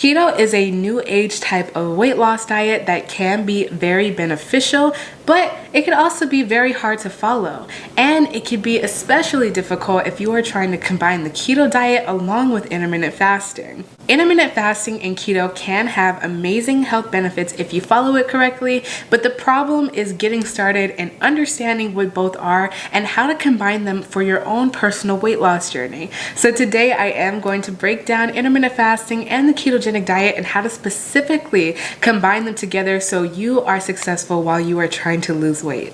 Keto is a new age type of weight loss diet that can be very beneficial, but it can also be very hard to follow. And it can be especially difficult if you are trying to combine the keto diet along with intermittent fasting. Intermittent fasting and keto can have amazing health benefits if you follow it correctly, but the problem is getting started and understanding what both are and how to combine them for your own personal weight loss journey. So today I am going to break down intermittent fasting and the ketogenic diet and how to specifically combine them together so you are successful while you are trying to lose weight.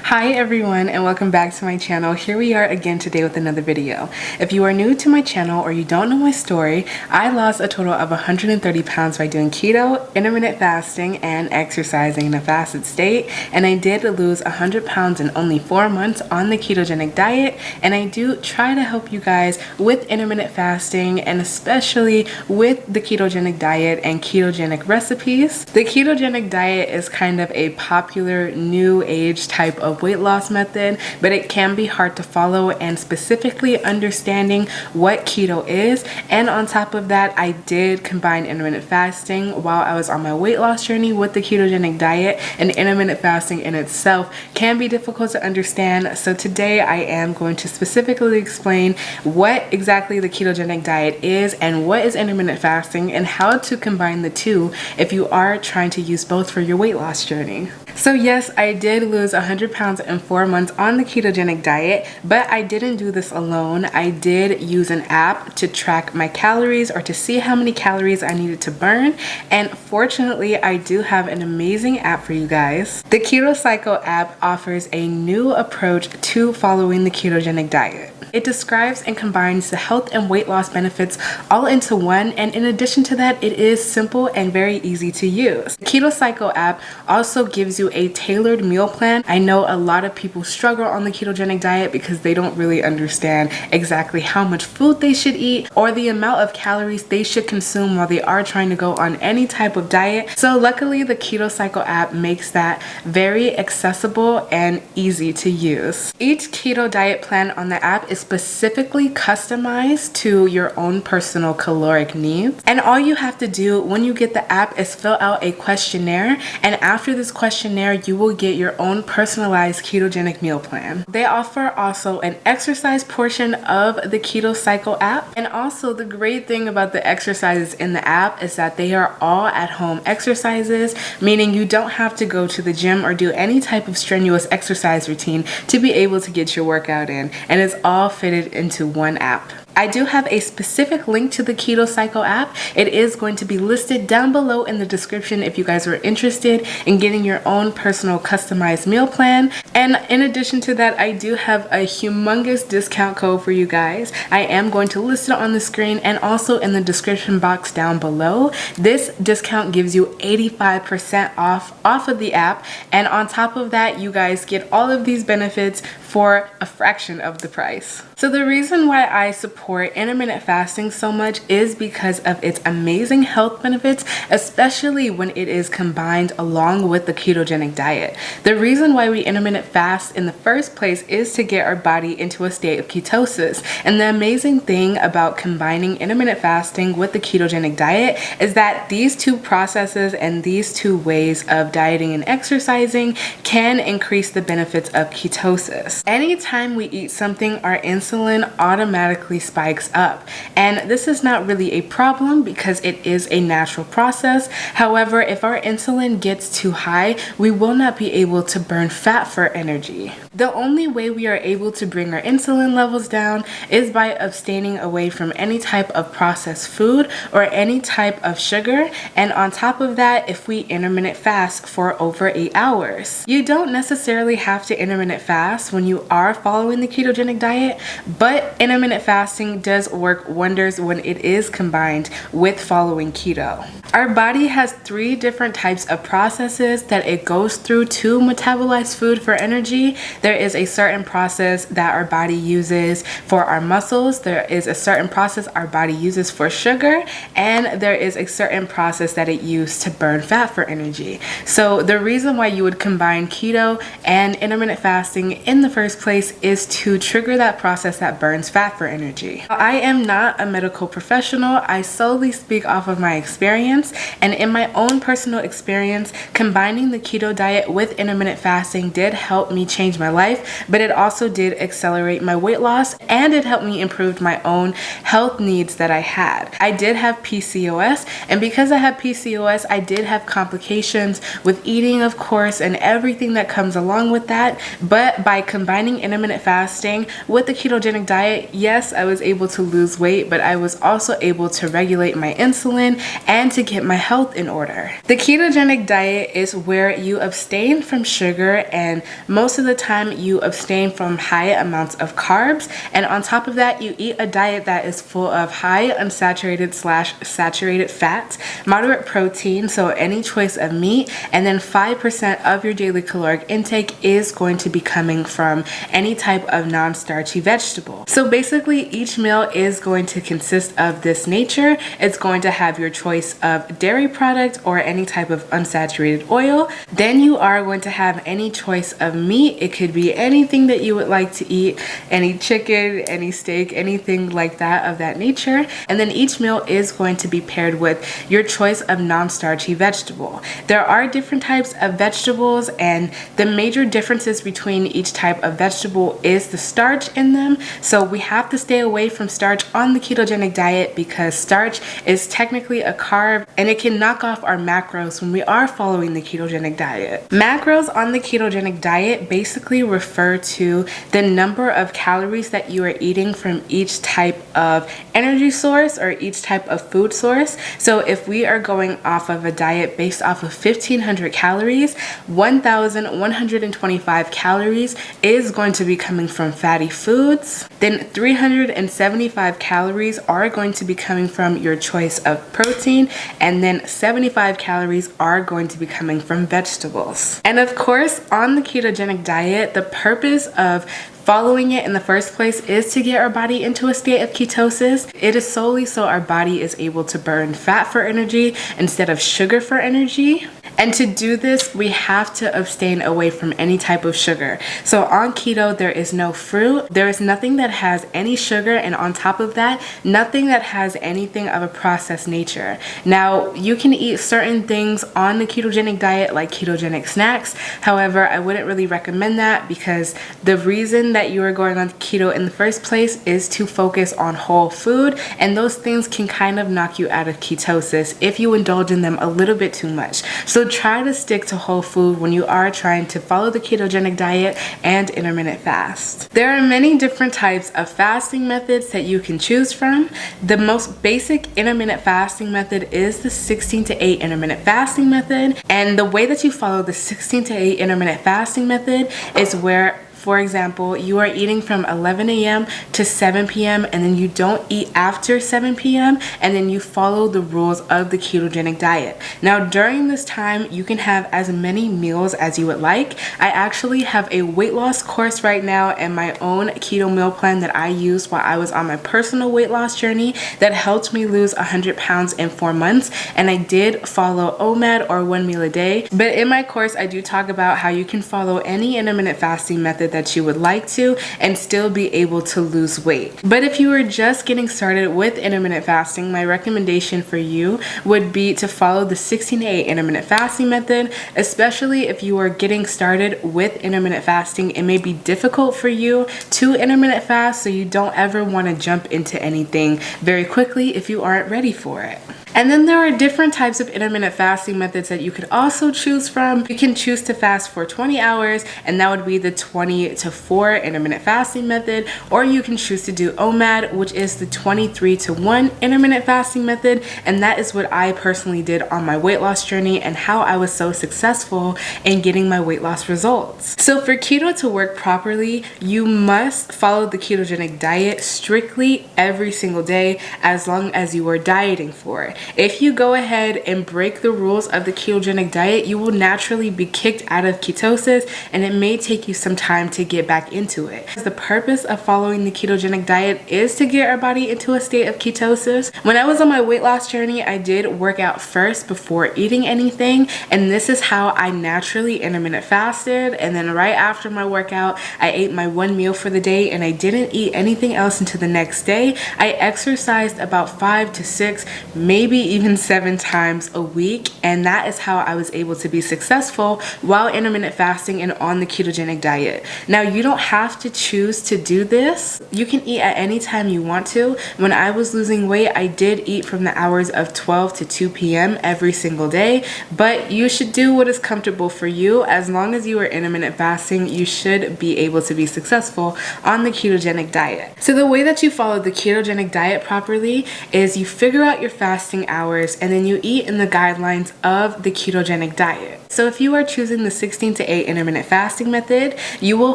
Hi everyone, and welcome back to my channel. Here we are again today with another video. If you are new to my channel or you don't know my story, I lost a total of 130 pounds by doing keto, intermittent fasting, and exercising in a fasted state. And I did lose 100 pounds in only 4 months on the ketogenic diet. And I do try to help you guys with intermittent fasting and especially with the ketogenic diet and ketogenic recipes. The ketogenic diet is kind of a popular new age type of weight loss method, but it can be hard to follow, and specifically understanding what keto is. And on top of that, I did combine intermittent fasting while I was on my weight loss journey with the ketogenic diet, and intermittent fasting in itself can be difficult to understand. So today I am going to specifically explain what exactly the ketogenic diet is and what is intermittent fasting and how to combine the two if you are trying to use both for your weight loss journey. So yes, I did lose 100 pounds in 4 months on the ketogenic diet, but I didn't do this alone. I did use an app to track my calories or to see how many calories I needed to burn. And fortunately, I do have an amazing app for you guys. The Keto Cycle app offers a new approach to following the ketogenic diet. It describes and combines the health and weight loss benefits all into one, and in addition to that, it is simple and very easy to use. The Keto Cycle app also gives you a tailored meal plan. I know a lot of people struggle on the ketogenic diet because they don't really understand exactly how much food they should eat or the amount of calories they should consume while they are trying to go on any type of diet. So luckily, the Keto Cycle app makes that very accessible and easy to use. Each keto diet plan on the app is specifically customized to your own personal caloric needs. And all you have to do when you get the app is fill out a questionnaire, and after this questionnaire, you will get your own personalized ketogenic meal plan. They offer also an exercise portion of the Keto Cycle app. And also the great thing about the exercises in the app is that they are all at-home exercises, meaning you don't have to go to the gym or do any type of strenuous exercise routine to be able to get your workout in. And it's all fitted into one app. I do have a specific link to the Keto Cycle app. It is going to be listed down below in the description if you guys are interested in getting your own personal customized meal plan. And in addition to that, I do have a humongous discount code for you guys. I am going to list it on the screen and also in the description box down below. This discount gives you 85% off of the app. And on top of that, you guys get all of these benefits for a fraction of the price. So the reason why I support intermittent fasting so much is because of its amazing health benefits, especially when it is combined along with the ketogenic diet. The reason why we intermittent fast in the first place is to get our body into a state of ketosis. And the amazing thing about combining intermittent fasting with the ketogenic diet is that these two processes and these two ways of dieting and exercising can increase the benefits of ketosis. Anytime we eat something, our insulin automatically spikes up. And this is not really a problem because it is a natural process. However, if our insulin gets too high, we will not be able to burn fat for energy. The only way we are able to bring our insulin levels down is by abstaining away from any type of processed food or any type of sugar. And on top of that, if we intermittent fast for over 8 hours. You don't necessarily have to intermittent fast when you are following the ketogenic diet, but intermittent fasting does work wonders when it is combined with following keto. Our body has 3 different types of processes that it goes through to metabolize food for energy. There is a certain process that our body uses for our muscles. There is a certain process our body uses for sugar, and there is a certain process that it uses to burn fat for energy. So the reason why you would combine keto and intermittent fasting in the first place is to trigger that process that burns fat for energy. I am not a medical professional. I solely speak off of my experience, and in my own personal experience, combining the keto diet with intermittent fasting did help me change my life, but it also did accelerate my weight loss, and it helped me improve my own health needs that I had. I did have PCOS, and because I had PCOS, I did have complications with eating, of course, and everything that comes along with that. But by combining intermittent fasting with the ketogenic diet, yes, I was able to lose weight, but I was also able to regulate my insulin and to get my health in order. The ketogenic diet is where you abstain from sugar, and most of the time you abstain from high amounts of carbs, and on top of that you eat a diet that is full of high unsaturated/saturated fats, moderate protein, so any choice of meat, and then 5% of your daily caloric intake is going to be coming from any type of non-starchy vegetable. So basically each meal is going to consist of this nature. It's going to have your choice of dairy product or any type of unsaturated oil. Then you are going to have any choice of meat. It could be anything that you would like to eat, any chicken, any steak, anything like that of that nature. And then each meal is going to be paired with your choice of non-starchy vegetable. There are different types of vegetables, and the major differences between each type of vegetable is the starch in them. So we have to stay away from starch on the ketogenic diet because starch is technically a carb and it can knock off our macros when we are following the ketogenic diet. Macros on the ketogenic diet basically refer to the number of calories that you are eating from each type of energy source or each type of food source. So if we are going off of a diet based off of 1500 calories, 1125 calories is going to be coming from fatty foods. Then 375 calories are going to be coming from your choice of protein, and then 75 calories are going to be coming from vegetables. And of course, on the ketogenic diet, the purpose of following it in the first place is to get our body into a state of ketosis. It is solely so our body is able to burn fat for energy instead of sugar for energy. And to do this, we have to abstain away from any type of sugar. So on keto, there is no fruit. There is nothing that has any sugar, and on top of that, nothing that has anything of a processed nature. Now, you can eat certain things on the ketogenic diet, like ketogenic snacks. However, I wouldn't really recommend that because the reason that you are going on keto in the first place is to focus on whole food, and those things can kind of knock you out of ketosis if you indulge in them a little bit too much. So try to stick to whole food when you are trying to follow the ketogenic diet and intermittent fast. There are many different types of fasting methods that you can choose from. The most basic intermittent fasting method is the 16-8 intermittent fasting method, and the way that you follow the 16-8 intermittent fasting method is where, for example, you are eating from 11 a.m. to 7 p.m. and then you don't eat after 7 p.m. and then you follow the rules of the ketogenic diet. Now, during this time, you can have as many meals as you would like. I actually have a weight loss course right now and my own keto meal plan that I used while I was on my personal weight loss journey that helped me lose 100 pounds in 4 months. And I did follow OMAD, or 1 meal a day. But in my course, I do talk about how you can follow any intermittent fasting method that you would like to and still be able to lose weight. But if you are just getting started with intermittent fasting, my recommendation for you would be to follow the 16-8 intermittent fasting method, especially if you are getting started with intermittent fasting. It may be difficult for you to intermittent fast, so you don't ever want to jump into anything very quickly if you aren't ready for it. And then there are different types of intermittent fasting methods that you could also choose from. You can choose to fast for 20 hours, and that would be the 20 to 4 intermittent fasting method, or you can choose to do OMAD, which is the 23 to 1 intermittent fasting method, and that is what I personally did on my weight loss journey and how I was so successful in getting my weight loss results. So for keto to work properly, you must follow the ketogenic diet strictly every single day as long as you are dieting for it. If you go ahead and break the rules of the ketogenic diet, you will naturally be kicked out of ketosis, and it may take you some time to get back into it. The purpose of following the ketogenic diet is to get our body into a state of ketosis. When I was on my weight loss journey, I did work out first before eating anything, and this is how I naturally intermittent fasted. And then right after my workout, I ate my one meal for the day, and I didn't eat anything else until the next day. I exercised about 5 to 6, maybe even 7 times a week, and that is how I was able to be successful while intermittent fasting and on the ketogenic diet. Now, you don't have to choose to do this. You can eat at any time you want to. When I was losing weight, I did eat from the hours of 12 to 2 p.m. every single day, but you should do what is comfortable for you. As long as you are intermittent fasting, you should be able to be successful on the ketogenic diet. So the way that you follow the ketogenic diet properly is you figure out your fasting hours, and then you eat in the guidelines of the ketogenic diet. So if you are choosing the 16 to 8 intermittent fasting method, you will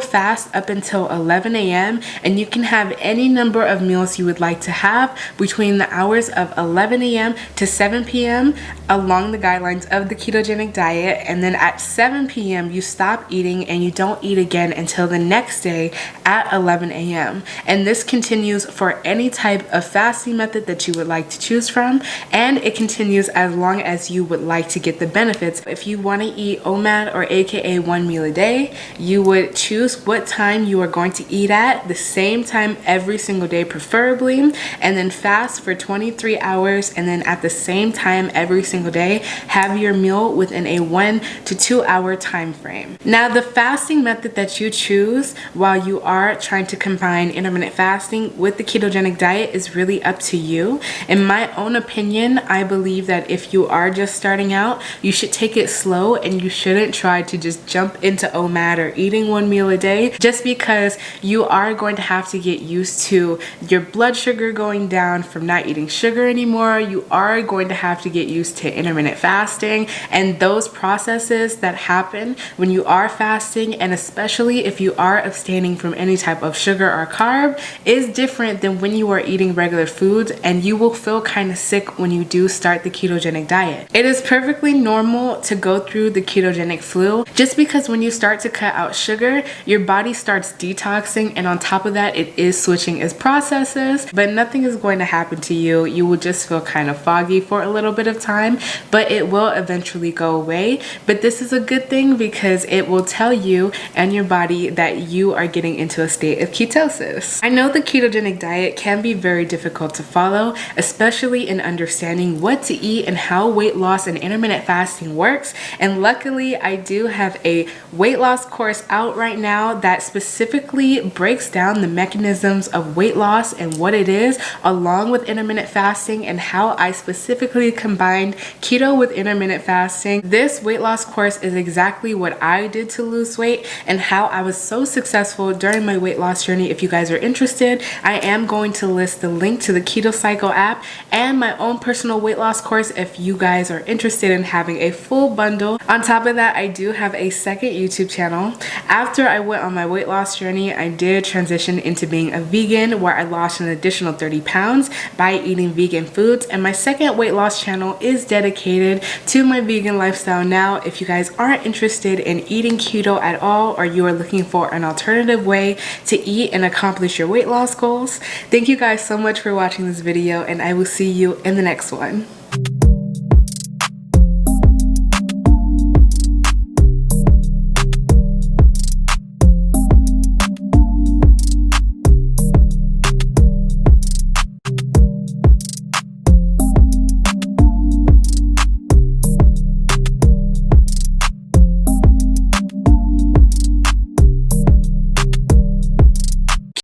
fast up until 11 a.m. and you can have any number of meals you would like to have between the hours of 11 a.m. to 7 p.m. along the guidelines of the ketogenic diet. And then at 7 p.m. you stop eating and you don't eat again until the next day at 11 a.m. And this continues for any type of fasting method that you would like to choose from, and it continues as long as you would like to get the benefits. If you want to eat OMAD, or aka one meal a day, you would choose what time you are going to eat at, the same time every single day preferably, and then fast for 23 hours, and then at the same time every single day have your meal within a 1 to 2 hour time frame. Now, the fasting method that you choose while you are trying to combine intermittent fasting with the ketogenic diet is really up to you. In my own opinion, I believe that if you are just starting out, you should take it slow, and you shouldn't try to just jump into OMAD or eating one meal a day, just because you are going to have to get used to your blood sugar going down from not eating sugar anymore. You are going to have to get used to intermittent fasting and those processes that happen when you are fasting, and especially if you are abstaining from any type of sugar or carb, is different than when you are eating regular foods, and you will feel kind of sick when you do start the ketogenic diet. It is perfectly normal to go through the ketogenic flu, just because when you start to cut out sugar, your body starts detoxing, and on top of that, it is switching its processes, but nothing is going to happen to you. You will just feel kind of foggy for a little bit of time, but it will eventually go away. But this is a good thing because it will tell you and your body that you are getting into a state of ketosis. I know the ketogenic diet can be very difficult to follow, especially in understanding what to eat and how weight loss and intermittent fasting works, and luckily I do have a weight loss course out right now that specifically breaks down the mechanisms of weight loss and what it is, along with intermittent fasting, and how I specifically combined keto with intermittent fasting. This weight loss course is exactly what I did to lose weight and how I was so successful during my weight loss journey. If you guys are interested, I am going to list the link to the Keto Cycle app and my own personal weight loss course if you guys are interested in having a full bundle. On top of that, I do have a second YouTube channel. After I went on my weight loss journey, I did transition into being a vegan, where I lost an additional 30 pounds by eating vegan foods, and my second weight loss channel is dedicated to my vegan lifestyle now. If you guys aren't interested in eating keto at all, or you are looking for an alternative way to eat and accomplish your weight loss goals, thank you guys so much for watching this video, and I will see you in the next one.